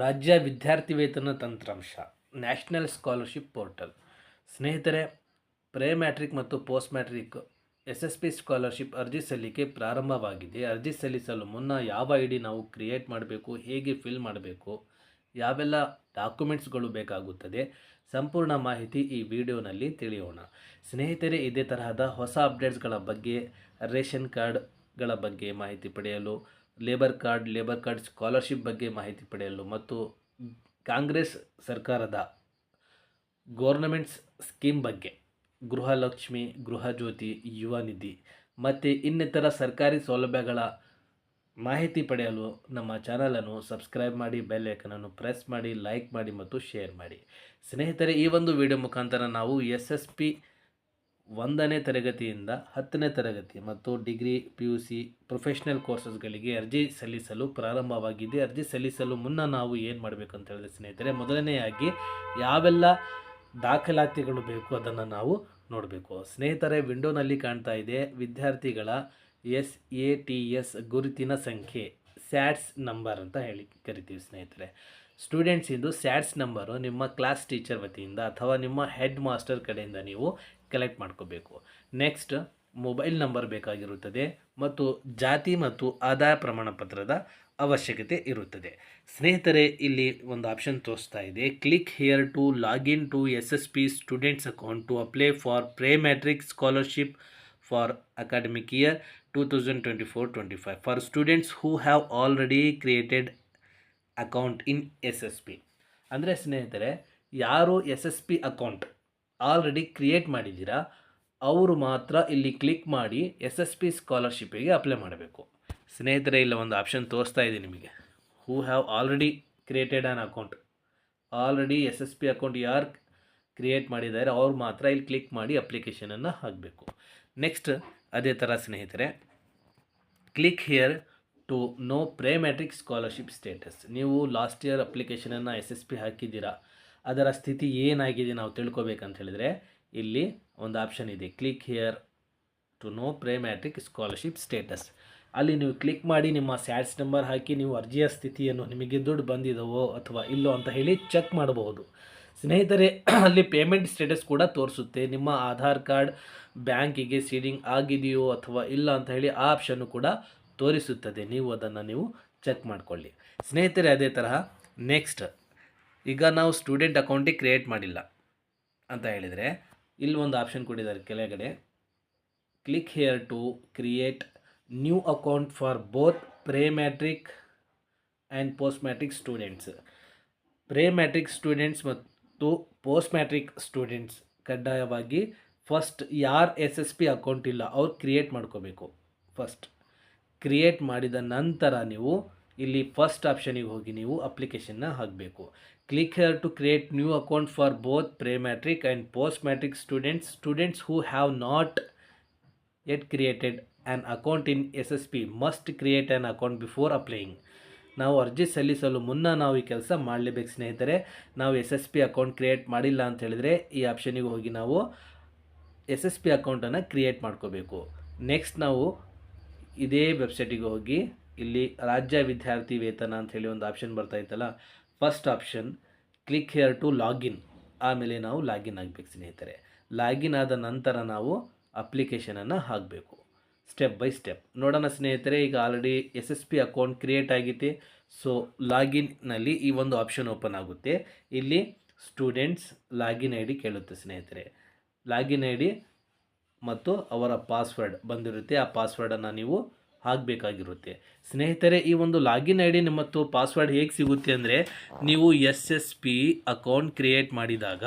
ರಾಜ್ಯ ವಿದ್ಯಾರ್ಥಿ ವೇತನ ತಂತ್ರಾಂಶ ನ್ಯಾಷನಲ್ ಸ್ಕಾಲರ್ಶಿಪ್ ಪೋರ್ಟಲ್. ಸ್ನೇಹಿತರೆ, ಪ್ರೀ ಮ್ಯಾಟ್ರಿಕ್ ಮತ್ತು ಪೋಸ್ಟ್ ಮ್ಯಾಟ್ರಿಕ್ SSP ಸ್ಕಾಲರ್ಶಿಪ್ ಅರ್ಜಿ ಸಲ್ಲಿಕೆ ಪ್ರಾರಂಭವಾಗಿದೆ. ಅರ್ಜಿ ಸಲ್ಲಿಸಲು ಮುನ್ನ ಯಾವ ಐ ಡಿ ನಾವು ಕ್ರಿಯೇಟ್ ಮಾಡಬೇಕು, ಹೇಗೆ ಫಿಲ್ ಮಾಡಬೇಕು, ಯಾವೆಲ್ಲ ಡಾಕ್ಯುಮೆಂಟ್ಸ್ಗಳು ಬೇಕಾಗುತ್ತದೆ, ಸಂಪೂರ್ಣ ಮಾಹಿತಿ ಈ ವಿಡಿಯೋನಲ್ಲಿ ತಿಳಿಯೋಣ. ಸ್ನೇಹಿತರೆ, ಇದೇ ತರಹದ ಹೊಸ ಅಪ್ಡೇಟ್ಸ್ಗಳ ಬಗ್ಗೆ, ರೇಷನ್ ಕಾರ್ಡ್ಗಳ ಬಗ್ಗೆ ಮಾಹಿತಿ ಪಡೆಯಲು, ಲೇಬರ್ ಕಾರ್ಡ್ ಸ್ಕಾಲರ್ಶಿಪ್ ಬಗ್ಗೆ ಮಾಹಿತಿ ಪಡೆಯಲು ಮತ್ತು ಕಾಂಗ್ರೆಸ್ ಸರ್ಕಾರದ ಗೌರ್ನಮೆಂಟ್ಸ್ ಸ್ಕೀಮ್ ಬಗ್ಗೆ, ಗೃಹಲಕ್ಷ್ಮಿ, ಗೃಹಜ್ಯೋತಿ, ಯುವ ನಿಧಿ ಮತ್ತು ಇನ್ನಿತರ ಸರ್ಕಾರಿ ಸೌಲಭ್ಯಗಳ ಮಾಹಿತಿ ಪಡೆಯಲು ನಮ್ಮ ಚಾನಲನ್ನು ಸಬ್ಸ್ಕ್ರೈಬ್ ಮಾಡಿ, ಬೆಲ್ ಐಕನನ್ನು ಪ್ರೆಸ್ ಮಾಡಿ, ಲೈಕ್ ಮಾಡಿ ಮತ್ತು ಶೇರ್ ಮಾಡಿ. ಸ್ನೇಹಿತರೆ, ಈ ಒಂದು ವಿಡಿಯೋ ಮುಖಾಂತರ ನಾವು SSP 1ನೇ ತರಗತಿಯಿಂದ 10ನೇ ತರಗತಿ ಮತ್ತು ಡಿಗ್ರಿ PUC ಪ್ರೊಫೆಷ್ನಲ್ ಕೋರ್ಸಸ್ಗಳಿಗೆ ಅರ್ಜಿ ಸಲ್ಲಿಸಲು ಪ್ರಾರಂಭವಾಗಿದೆ. ಅರ್ಜಿ ಸಲ್ಲಿಸಲು ಮುನ್ನ ನಾವು ಏನು ಮಾಡಬೇಕಂತ ಹೇಳಿದ್ರೆ ಸ್ನೇಹಿತರೆ, ಮೊದಲನೆಯಾಗಿ ಯಾವೆಲ್ಲ ದಾಖಲಾತಿಗಳು ಬೇಕು ಅದನ್ನು ನಾವು ನೋಡಬೇಕು. ಸ್ನೇಹಿತರೆ, ವಿಂಡೋನಲ್ಲಿ ಕಾಣ್ತಾ ಇದೆ ವಿದ್ಯಾರ್ಥಿಗಳ SATS ಗುರುತಿನ ಸಂಖ್ಯೆ, ಸ್ಯಾಟ್ಸ್ ನಂಬರ್ ಅಂತ ಕರಿತೀವಿ ಸ್ನೇಹಿತರೆ. ಸ್ಟೂಡೆಂಟ್ಸ್ ಇದು ಸ್ಯಾಟ್ಸ್ ನಂಬರು ನಿಮ್ಮ ಕ್ಲಾಸ್ ಟೀಚರ್ ವತಿಯಿಂದ ಅಥವಾ ನಿಮ್ಮ ಹೆಡ್ ಮಾಸ್ಟರ್ ಕಡೆಯಿಂದ ನೀವು ಕಲೆಕ್ಟ್ ಮಾಡ್ಕೋಬೇಕು. ನೆಕ್ಸ್ಟ್, ಮೊಬೈಲ್ ನಂಬರ್ ಬೇಕಾಗಿರುತ್ತದೆ ಮತ್ತು ಜಾತಿ ಮತ್ತು ಆದಾಯ ಪ್ರಮಾಣ ಪತ್ರದ ಅವಶ್ಯಕತೆ ಇರುತ್ತದೆ. ಸ್ನೇಹಿತರೆ, ಇಲ್ಲಿ ಒಂದು ಆಪ್ಷನ್ ತೋರಿಸ್ತಾ ಇದೆ, click here to login to SSP students account to apply for pre matric scholarship for academic year 2024-25 for students who have already created account in SSP. ಅಂದರೆ ಸ್ನೇಹಿತರೆ, ಯಾರು SSP ಅಕೌಂಟ್ ಆಲ್ರೆಡಿ ಕ್ರಿಯೇಟ್ ಮಾಡಿದ್ದೀರಾ ಅವರು ಮಾತ್ರ ಇಲ್ಲಿ click ಮಾಡಿ SSP ಸ್ಕಾಲರ್ಶಿಪ್ಪಿಗೆ apply ಮಾಡಬೇಕು. ಸ್ನೇಹಿತರೆ, ಇಲ್ಲ ಒಂದು ಆಪ್ಷನ್ ತೋರಿಸ್ತಾ ಇದೆ ನಿಮಗೆ, ಹೂ have already created on account. Already SSP account ಯಾರು ಕ್ರಿಯೇಟ್ ಮಾಡಿದ್ದಾರೆ ಅವ್ರು ಮಾತ್ರ ಇಲ್ಲಿ ಕ್ಲಿಕ್ ಮಾಡಿ ಅಪ್ಲಿಕೇಶನನ್ನು ಹಾಕಬೇಕು. ನೆಕ್ಸ್ಟ್, ಅದೇ ಥರ ಸ್ನೇಹಿತರೆ, click here to know pre matric scholarship status. ನೀವು ಲಾಸ್ಟ್ ಇಯರ್ ಅಪ್ಲಿಕೇಶನನ್ನು SSP ಹಾಕಿದ್ದೀರಾ, ಅದರ ಸ್ಥಿತಿ ಏನಾಗಿದೆ ನಾವು ತಿಳ್ಕೊಬೇಕಂತ ಹೇಳಿದರೆ ಇಲ್ಲಿ ಒಂದು ಆಪ್ಷನ್ ಇದೆ, click here to know pre matric scholarship status. ಅಲ್ಲಿ ನೀವು ಕ್ಲಿಕ್ ಮಾಡಿ ನಿಮ್ಮ ಸ್ಯಾಟ್ಸ್ ನಂಬರ್ ಹಾಕಿ ನೀವು ಅರ್ಜಿಯ ಸ್ಥಿತಿಯನ್ನು, ನಿಮಗೆ ದುಡ್ಡು ಬಂದಿದವೋ ಅಥವಾ ಇಲ್ಲೋ ಅಂತ ಹೇಳಿ ಚೆಕ್ ಮಾಡಬಹುದು. ಸ್ನೇಹಿತರೆ, ಅಲ್ಲಿ ಪೇಮೆಂಟ್ ಸ್ಟೇಟಸ್ ಕೂಡ ತೋರಿಸುತ್ತೆ, ನಿಮ್ಮ ಆಧಾರ್ ಕಾರ್ಡ್ ಬ್ಯಾಂಕಿಗೆ ಸೀಡಿಂಗ್ ಆಗಿದೆಯೋ ಅಥವಾ ಇಲ್ಲ ಅಂತ ಹೇಳಿ ಆ ಆಪ್ಷನ್ನು ಕೂಡ ತೋರಿಸುತ್ತದೆ. ನೀವು ಅದನ್ನು ಚೆಕ್ ಮಾಡಿಕೊಳ್ಳಿ. ಸ್ನೇಹಿತರೆ, ಅದೇ ತರಹ ನೆಕ್ಸ್ಟ್, ಈಗ ನಾವು ಸ್ಟೂಡೆಂಟ್ ಅಕೌಂಟಿಗೆ ಕ್ರಿಯೇಟ್ ಮಾಡಿಲ್ಲ ಅಂತ ಹೇಳಿದರೆ ಇಲ್ಲಿ ಒಂದು ಆಪ್ಷನ್ ಕೊಟ್ಟಿದ್ದಾರೆ ಕೆಳಗಡೆ, click here to create new account for both pre matric and post matric students. Pre matric students ಮತ್ತು ಪೋಸ್ಟ್ ಮ್ಯಾಟ್ರಿಕ್ ಸ್ಟೂಡೆಂಟ್ಸ್ ಕಡ್ಡಾಯವಾಗಿ ಫಸ್ಟ್ ಯಾರು SSP ಅಕೌಂಟ್ ಇಲ್ಲ ಅವ್ರು ಕ್ರಿಯೇಟ್ ಮಾಡ್ಕೋಬೇಕು. ಫಸ್ಟ್ ಕ್ರಿಯೇಟ್ ಮಾಡಿದ ನಂತರ ನೀವು ಇಲ್ಲಿ ಫಸ್ಟ್ ಆಪ್ಷನಿಗೆ ಹೋಗಿ ನೀವು ಅಪ್ಲಿಕೇಶನ್ನ ಹಾಕಬೇಕು. Click here to create new account for both pre matric and post matric students who have not yet created an account in SSP must create an account before applying. ನಾವು ಅರ್ಜಿ ಸಲ್ಲಿಸಲು ಮುನ್ನ ನಾವು ಈ ಕೆಲಸ ಮಾಡಲೇಬೇಕು ಸ್ನೇಹಿತರೆ. ನಾವು SSP ಅಕೌಂಟ್ ಕ್ರಿಯೇಟ್ ಮಾಡಿಲ್ಲ ಅಂತ ಹೇಳಿದರೆ ಈ ಆಪ್ಷನಿಗೆ ಹೋಗಿ ನಾವು SSP ಅಕೌಂಟನ್ನು ಕ್ರಿಯೇಟ್ ಮಾಡ್ಕೋಬೇಕು. ನೆಕ್ಸ್ಟ್, ನಾವು ಇದೇ ವೆಬ್ಸೈಟಿಗೆ ಹೋಗಿ ಇಲ್ಲಿ ರಾಜ್ಯ ವಿದ್ಯಾರ್ಥಿ ವೇತನ ಅಂತ ಹೇಳಿ ಒಂದು ಆಪ್ಷನ್ ಬರ್ತಾ ಇತ್ತಲ್ಲ, first option click here to login, ಆಮೇಲೆ ನಾವು ಲಾಗಿನ್ ಆಗಬೇಕು ಸ್ನೇಹಿತರೆ. ಲಾಗಿನ್ ಆದ ನಂತರ ನಾವು ಅಪ್ಲಿಕೇಶನನ್ನು ಹಾಕಬೇಕು ಸ್ಟೆಪ್ ಬೈ ಸ್ಟೆಪ್. ನೋಡೋಣ ಸ್ನೇಹಿತರೆ, ಈಗ ಆಲ್ರೆಡಿ SSP ಅಕೌಂಟ್ ಕ್ರಿಯೇಟ್ ಆಗಿದೆ. ಸೊ ಲಾಗಿನ್ನಲ್ಲಿ ಈ ಒಂದು ಆಪ್ಷನ್ ಓಪನ್ ಆಗುತ್ತೆ. ಇಲ್ಲಿ ಸ್ಟೂಡೆಂಟ್ಸ್ ಲಾಗಿನ್ ID ಕೇಳುತ್ತೆ ಸ್ನೇಹಿತರೆ. ಲಾಗಿನ್ ID ಮತ್ತು ಅವರ ಪಾಸ್ವರ್ಡ್ ಬಂದಿರುತ್ತೆ, ಆ ಪಾಸ್ವರ್ಡನ್ನು ನೀವು ಹಾಕಬೇಕಾಗಿರುತ್ತೆ. ಸ್ನೇಹಿತರೆ, ಈ ಒಂದು ಲಾಗಿನ್ ID ಮತ್ತು ಪಾಸ್ವರ್ಡ್ ಹೇಗೆ ಸಿಗುತ್ತೆ ಅಂದರೆ, ನೀವು SSP ಅಕೌಂಟ್ ಕ್ರಿಯೇಟ್ ಮಾಡಿದಾಗ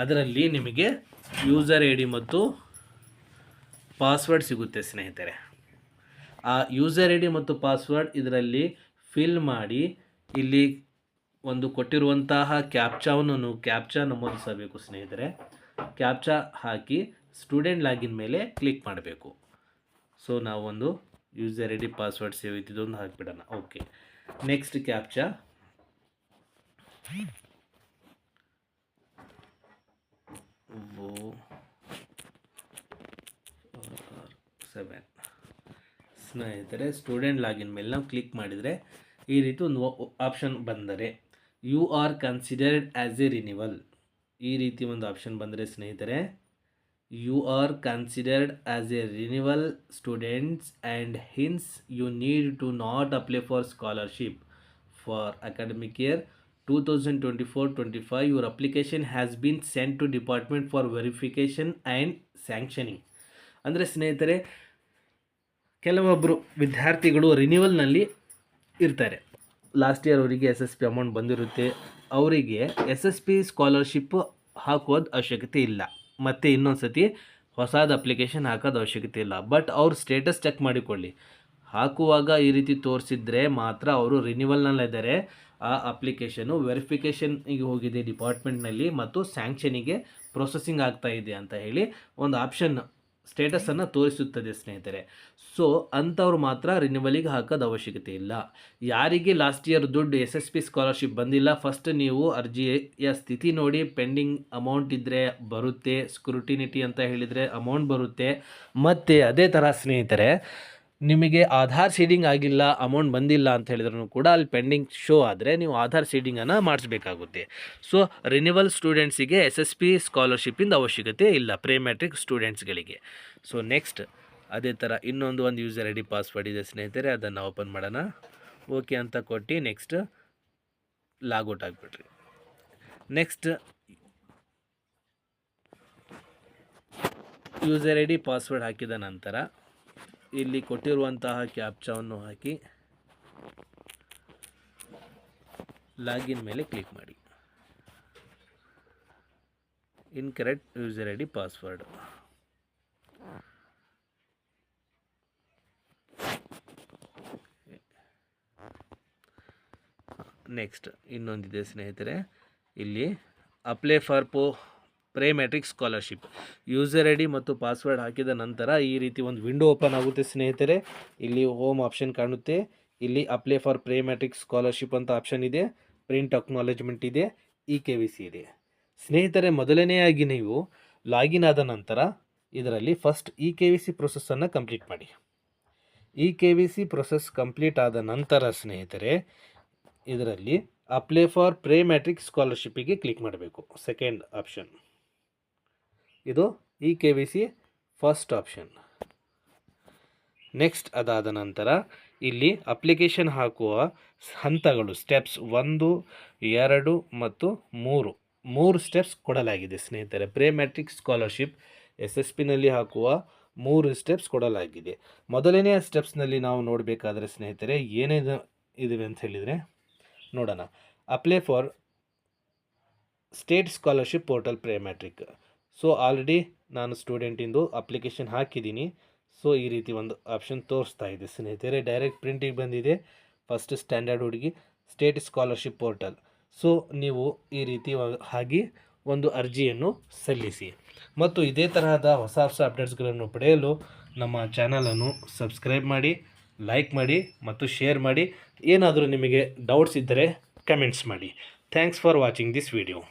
ಅದರಲ್ಲಿ ನಿಮಗೆ ಯೂಸರ್ ID ಮತ್ತು ಪಾಸ್ವರ್ಡ್ ಸಿಗುತ್ತೆ ಸ್ನೇಹಿತರೆ. ಆ ಯೂಸರ್ ID ಮತ್ತು ಪಾಸ್ವರ್ಡ್ ಇದರಲ್ಲಿ ಫಿಲ್ ಮಾಡಿ ಇಲ್ಲಿ ಒಂದು ಕೊಟ್ಟಿರುವಂತಹ ಕ್ಯಾಪ್ಚಾ ನಮೂದಿಸಬೇಕು ಸ್ನೇಹಿತರೆ. ಕ್ಯಾಪ್ಚಾ ಹಾಕಿ ಸ್ಟೂಡೆಂಟ್ ಲಾಗಿನ್ ಮೇಲೆ ಕ್ಲಿಕ್ ಮಾಡಬೇಕು. ಸೊ ನಾವು ಒಂದು ಯೂಸರ್ ID ಪಾಸ್ವರ್ಡ್ ಸೇವ್ ಇದ್ದಿದ್ದೊಂದು ಹಾಕಿಬಿಡೋಣ. Okay, next captcha 7. ಸ್ನೇಹಿತರೆ, ಸ್ಟೂಡೆಂಟ್ ಲಾಗಿನ್ ಮೇಲೆ ನಾವು ಕ್ಲಿಕ್ ಮಾಡಿದರೆ ಈ ರೀತಿ ಒಂದು ಆಪ್ಷನ್ ಬಂದರೆ you are considered as a renewal. ಈ ರೀತಿ ಒಂದು ಆಪ್ಷನ್ ಬಂದರೆ ಸ್ನೇಹಿತರೆ, you are considered as a renewal students and hence you need to not apply for scholarship for academic year 2024-25. your application has been sent to department for verification and sanctioning. ಅಂದರೆ ಸ್ನೇಹಿತರೆ, ಕೆಲವೊಬ್ಬರು ವಿದ್ಯಾರ್ಥಿಗಳು ರಿನ್ಯೂವಲ್ನಲ್ಲಿ ಇರ್ತಾರೆ. Last year ಅವರಿಗೆ SSP amount ಬಂದಿರುತ್ತೆ, ಅವರಿಗೆ SSP scholarship ಹಾಕೋದು ಅವಶ್ಯಕತೆ ಇಲ್ಲ, ಮತ್ತು ಇನ್ನೊಂದು ಸತಿ ಹೊಸದು ಅಪ್ಲಿಕೇಶನ್ ಹಾಕೋದು ಅವಶ್ಯಕತೆ ಇಲ್ಲ. ಬಟ್ ಅವ್ರ ಸ್ಟೇಟಸ್ ಚೆಕ್ ಮಾಡಿಕೊಳ್ಳಿ. ಹಾಕುವಾಗ ಈ ರೀತಿ ತೋರಿಸಿದ್ರೆ ಮಾತ್ರ ಅವರು ರಿನ್ಯೂವಲ್ನಲ್ಲಿದ್ದಾರೆ, ಆ ಅಪ್ಲಿಕೇಶನು ವೆರಿಫಿಕೇಷನ್ಗೆ ಹೋಗಿದೆ ಡಿಪಾರ್ಟ್ಮೆಂಟ್ನಲ್ಲಿ ಮತ್ತು ಸ್ಯಾಂಕ್ಷನಿಗೆ ಪ್ರೊಸೆಸಿಂಗ್ ಆಗ್ತಾ ಇದೆ ಅಂತ ಹೇಳಿ ಒಂದು ಆಪ್ಷನ್ ಸ್ಟೇಟಸನ್ನು ತೋರಿಸುತ್ತದೆ ಸ್ನೇಹಿತರೆ. ಸೊ ಅಂಥವ್ರು ಮಾತ್ರ ರಿನ್ಯೂವಲಿಗೆ ಹಾಕೋದು ಅವಶ್ಯಕತೆ ಇಲ್ಲ. ಯಾರಿಗೆ ಲಾಸ್ಟ್ ಇಯರ್ ದುಡ್ಡು SSP ಸ್ಕಾಲರ್ಶಿಪ್ ಬಂದಿಲ್ಲ, ಫಸ್ಟ್ ನೀವು ಅರ್ಜಿಯ ಸ್ಥಿತಿ ನೋಡಿ, ಪೆಂಡಿಂಗ್ ಅಮೌಂಟ್ ಇದ್ದರೆ ಬರುತ್ತೆ, ಸ್ಕ್ರೂಟಿನಿಟಿ ಅಂತ ಹೇಳಿದರೆ ಅಮೌಂಟ್ ಬರುತ್ತೆ. ಮತ್ತು ಅದೇ ಥರ ಸ್ನೇಹಿತರೆ, ನಿಮಗೆ ಆಧಾರ್ ಸೀಡಿಂಗ್ ಆಗಿಲ್ಲ, ಅಮೌಂಟ್ ಬಂದಿಲ್ಲ ಅಂತ ಹೇಳಿದ್ರು ಕೂಡ ಅಲ್ಲಿ ಪೆಂಡಿಂಗ್ ಶೋ ಆದರೆ ನೀವು ಆಧಾರ್ ಸೀಡಿಂಗನ್ನು ಮಾಡಿಸ್ಬೇಕಾಗುತ್ತೆ. ಸೊ ರಿನ್ಯೂವಲ್ ಸ್ಟೂಡೆಂಟ್ಸಿಗೆ SSP ಸ್ಕಾಲರ್ಶಿಪ್ಪಿಂದ ಅವಶ್ಯಕತೆ ಇಲ್ಲ, ಪ್ರೀ ಮ್ಯಾಟ್ರಿಕ್ ಸ್ಟೂಡೆಂಟ್ಸ್ಗಳಿಗೆ. ಸೊ ನೆಕ್ಸ್ಟ್ ಅದೇ ಥರ ಇನ್ನೊಂದು ಯೂಸರ್ ID ಪಾಸ್ವರ್ಡ್ ಇದೆ ಸ್ನೇಹಿತರೆ, ಅದನ್ನು ಓಪನ್ ಮಾಡೋಣ. ಓಕೆ ಅಂತ ಕೊಟ್ಟು ನೆಕ್ಸ್ಟ್ ಲಾಗೌಟ್ ಆಗಿಬಿಟ್ರಿ. ನೆಕ್ಸ್ಟ್ ಯೂಸರ್ ID ಪಾಸ್ವರ್ಡ್ ಹಾಕಿದ ನಂತರ ಇಲ್ಲಿ ಕೊಟ್ಟಿರುವಂತಹ ಕ್ಯಾಪ್ಚಾವನ್ನು ಹಾಕಿ ಲಾಗಿನ್ ಮೇಲೆ ಕ್ಲಿಕ್ ಮಾಡಿ. Incorrect user ID password. Next ಇನ್ನೊಂದಿದೆ ಸ್ನೇಹಿತರೆ, ಇಲ್ಲಿ apply for pre matric scholarship. User ID ಮತ್ತು ಪಾಸ್ವರ್ಡ್ ಹಾಕಿದ ನಂತರ ಈ ರೀತಿ ಒಂದು ವಿಂಡೋ ಓಪನ್ ಆಗುತ್ತೆ ಸ್ನೇಹಿತರೆ. ಇಲ್ಲಿ ಹೋಮ್ ಆಪ್ಷನ್ ಕಾಣುತ್ತೆ, ಇಲ್ಲಿ apply for pre matric scholarship ಅಂತ ಆಪ್ಷನ್ ಇದೆ, ಪ್ರಿಂಟ್ ಅಕ್ನಾಲೆಜ್ಮೆಂಟ್ ಇದೆ, EKYC ಇದೆ. ಸ್ನೇಹಿತರೆ, ಮೊದಲನೆಯಾಗಿ ನೀವು ಲಾಗಿನ್ ಆದ ನಂತರ ಇದರಲ್ಲಿ ಫಸ್ಟ್ EKYC ಪ್ರೊಸೆಸ್ಸನ್ನು ಕಂಪ್ಲೀಟ್ ಮಾಡಿ. EKYC ಪ್ರೊಸೆಸ್ ಕಂಪ್ಲೀಟ್ ಆದ ನಂತರ ಸ್ನೇಹಿತರೆ, ಇದರಲ್ಲಿ ಅಪ್ಲೈ ಫಾರ್ ಪ್ರೀ ಮ್ಯಾಟ್ರಿಕ್ ಸ್ಕಾಲರ್ಶಿಪ್ಪಿಗೆ ಕ್ಲಿಕ್ ಮಾಡಬೇಕು, ಸೆಕೆಂಡ್ ಆಪ್ಷನ್. ಇದು EKYC ಫಸ್ಟ್ ಆಪ್ಷನ್. ನೆಕ್ಸ್ಟ್ ಅದಾದ ನಂತರ ಇಲ್ಲಿ ಅಪ್ಲಿಕೇಶನ್ ಹಾಕುವ ಹಂತಗಳು ಸ್ಟೆಪ್ಸ್ 1, 2 ಮತ್ತು 3 ಸ್ಟೆಪ್ಸ್ ಕೊಡಲಾಗಿದೆ ಸ್ನೇಹಿತರೆ. ಪ್ರೀ ಮ್ಯಾಟ್ರಿಕ್ ಸ್ಕಾಲರ್ಶಿಪ್ SSPನಲ್ಲಿ ಹಾಕುವ 3 ಸ್ಟೆಪ್ಸ್ ಕೊಡಲಾಗಿದೆ. ಮೊದಲನೆಯ ಸ್ಟೆಪ್ಸ್ನಲ್ಲಿ ನಾವು ನೋಡಬೇಕಾದ್ರೆ ಸ್ನೇಹಿತರೆ ಏನೇನು ಇದಿವೆ ಅಂತ ಹೇಳಿದರೆ ನೋಡೋಣ. Apply for state scholarship portal pre matric. So already ನಾನು ಸ್ಟೂಡೆಂಟಿಂದು ಅಪ್ಲಿಕೇಶನ್ ಹಾಕಿದ್ದೀನಿ. ಸೊ ಈ ರೀತಿ ಒಂದು ಆಪ್ಷನ್ ತೋರಿಸ್ತಾ ಇದೆ ಸ್ನೇಹಿತರೆ. ಡೈರೆಕ್ಟ್ ಪ್ರಿಂಟಿಗೆ ಬಂದಿದೆ, ಫಸ್ಟ್ ಸ್ಟ್ಯಾಂಡರ್ಡ್ ಹುಡುಗಿ ಸ್ಟೇಟ್ ಸ್ಕಾಲರ್ಶಿಪ್ ಪೋರ್ಟಲ್. ಸೊ ನೀವು ಈ ರೀತಿ ಆಗಿ ಒಂದು ಅರ್ಜಿಯನ್ನು ಸಲ್ಲಿಸಿ. ಮತ್ತು ಇದೇ ತರಹದ ಹೊಸ ಅಪ್ಡೇಟ್ಸ್ಗಳನ್ನು ಪಡೆಯಲು ನಮ್ಮ ಚಾನಲನ್ನು ಸಬ್ಸ್ಕ್ರೈಬ್ ಮಾಡಿ, ಲೈಕ್ ಮಾಡಿ ಮತ್ತು ಶೇರ್ ಮಾಡಿ. ಏನಾದರೂ ನಿಮಗೆ ಡೌಟ್ಸ್ ಇದ್ದರೆ ಕಮೆಂಟ್ಸ್ ಮಾಡಿ. Thanks for watching this video.